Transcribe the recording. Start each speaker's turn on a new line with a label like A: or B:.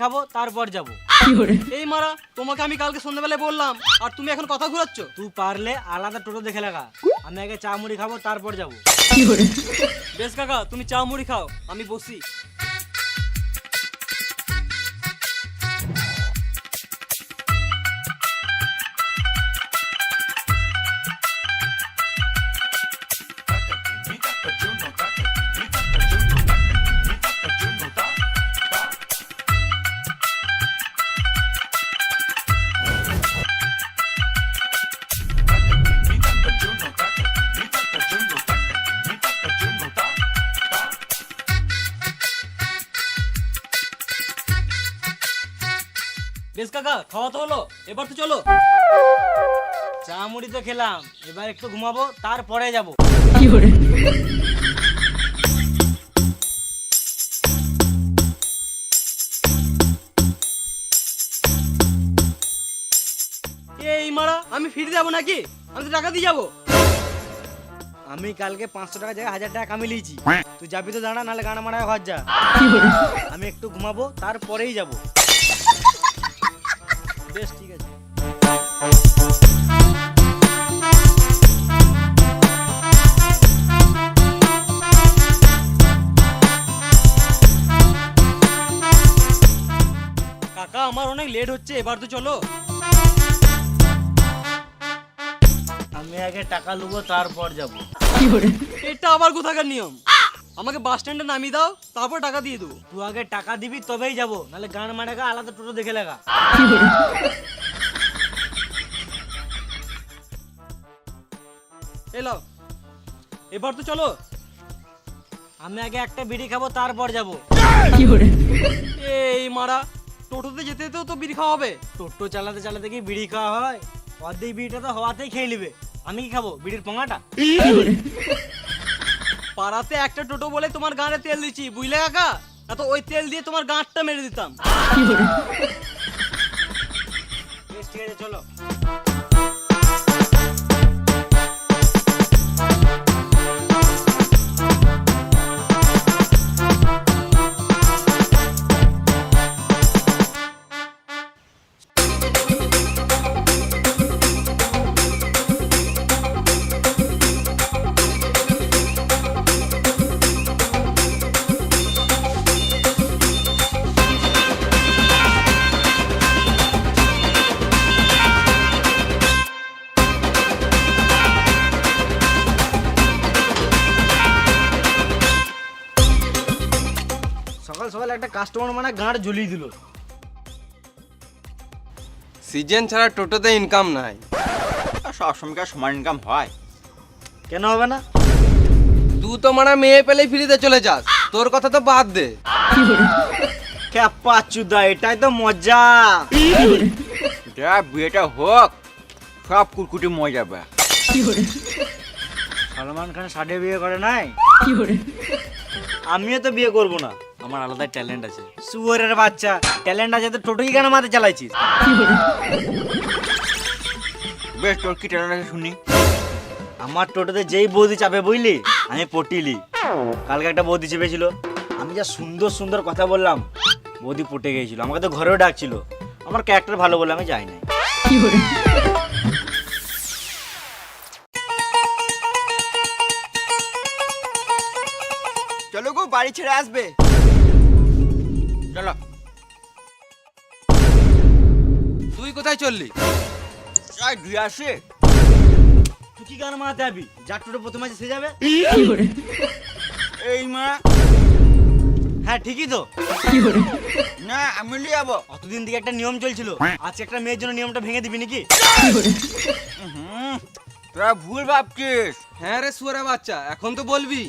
A: খাবো তারপর যাবো।
B: এই মারা, তোমাকে আমি কালকে সন্ধ্যাবেলায় বললাম আর তুমি এখন কথা ঘুরাচ্ছ।
A: তুই পারলে আলাদা টোটো দেখে লাগা, আমি আগে চা মুড়ি খাবো তারপর যাবো।
B: বেশ কাকা, তুমি চা মুড়ি খাও, আমি বসি। বেশ কাকা, খাওয়া তো হলো, এবার তো চলো।
A: চা মুড়ি তো খেলাম, এবার একটু ঘুমাবো তারপরে যাবো।
B: এই মারা, আমি ফিরে যাবো নাকি? আমি তো টাকা দিয়ে যাবো।
A: আমি কালকে 500 টাকা জায়গায় 1000 টাকা কামিয়ে লিয়েছি। তুই যাবি তো দাঁড়া, নাহলে গানা মারায় ঘর যা। আমি একটু ঘুমাবো তারপরেই যাবো।
B: বেশ ঠিক আছে। কাকা, আমার অনেক লেট হচ্ছে, এবার তো চলো।
A: আমি আগে টাকা লুবো তারপর যাবো।
B: এটা আবার কোথাকার নিয়ম? আমাকে বাস স্ট্যান্ডে নামিয়ে দাও, তারপর টাকা দিয়ে দেবো।
A: তুই আগে টাকা দিবি তবেই যাবো, নাহলে গান মারাগা আলাদা টোটো দেখে লাগা।
B: এলো, এবার তো চলো।
A: আমি আগে একটা বিড়ি খাবো তারপর যাবো।
B: এই মারা, টোটোতে যেতে যেতেও তো বিড়ি খাওয়া হবে।
A: টোটো চালাতে চালাতে কি বিড়ি খাওয়া হয়? অর্ধেক বিড়িটা তো হওয়াতেই খেয়ে নিবে। আমি কি খাবো বিড়ির পোঙাটা?
B: পাড়াতে একটা টোটো বলে তোমার গাঁড়ে তেল দিচ্ছি, বুঝলে কাকা? এত ওই তেল দিয়ে তোমার গাঁটটা মেরে দিতাম।
A: বেশ ঠিক আছে, চলো। সকাল সকাল একটা কাস্টমার মানে গাঁট ঝুলিয়ে দিল।
C: সিজন ছাড়া টোটোতে ইনকাম নাই।
D: সব সময়কার সমান ইনকাম হয়?
A: কেন হবে না?
C: তুই তো মানে মেয়ে পেলেই ফ্রিতে চলে যাস, তোর কথা তো বাদ দে।
A: ক্যাপা চুদা, এটাই তো মজা।
D: যা বিয়েটা হোক, সব কুটকুটি মরে যাবে।
A: সলমান খান সাডে বিয়ে করে নাই? আমিও তো বিয়ে করব না, আমার আলাদা ট্যালেন্ট আছে। সুয়ারের বাচ্চা, ট্যালেন্ট আছে তো টোটোই কেন মাথায় চালাইছিস?
D: বেশ, তোর কি ট্যালেন্ট আছে শুনি।
A: আমার টোটোতে যেই বৌদি চাপে বুঝলি, আমি পটিলি। কালকে একটা বৌদি চেপেছিল, আমি যা সুন্দর সুন্দর কথা বললাম, বৌদি পটে গিয়েছিল। আমাকে তো ঘরেও ডাকছিল, আমার ক্যারেক্টার ভালো বলে আমি যাই নাই।
D: চলো গো, বাড়ি ছেড়ে আসবে। চলো।
C: তুই কোথায় চললি?
D: যাই দুই আসে।
A: তুই কি গান মারাতে যাবি? যার টোটো প্রথমে আছে সে যাবে।
D: এই মা,
A: হ্যাঁ ঠিকই তো।
D: না আমি নিয়ে যাবো।
A: অতদিন থেকে একটা নিয়ম চলছিল, আজকে একটা মেয়ের জন্য নিয়মটা ভেঙে দিবি নাকি?
D: তোরা ভুল ভাবছিস।
C: হ্যাঁ রে সুয়ারে বাচ্চা, এখন তো বলবি।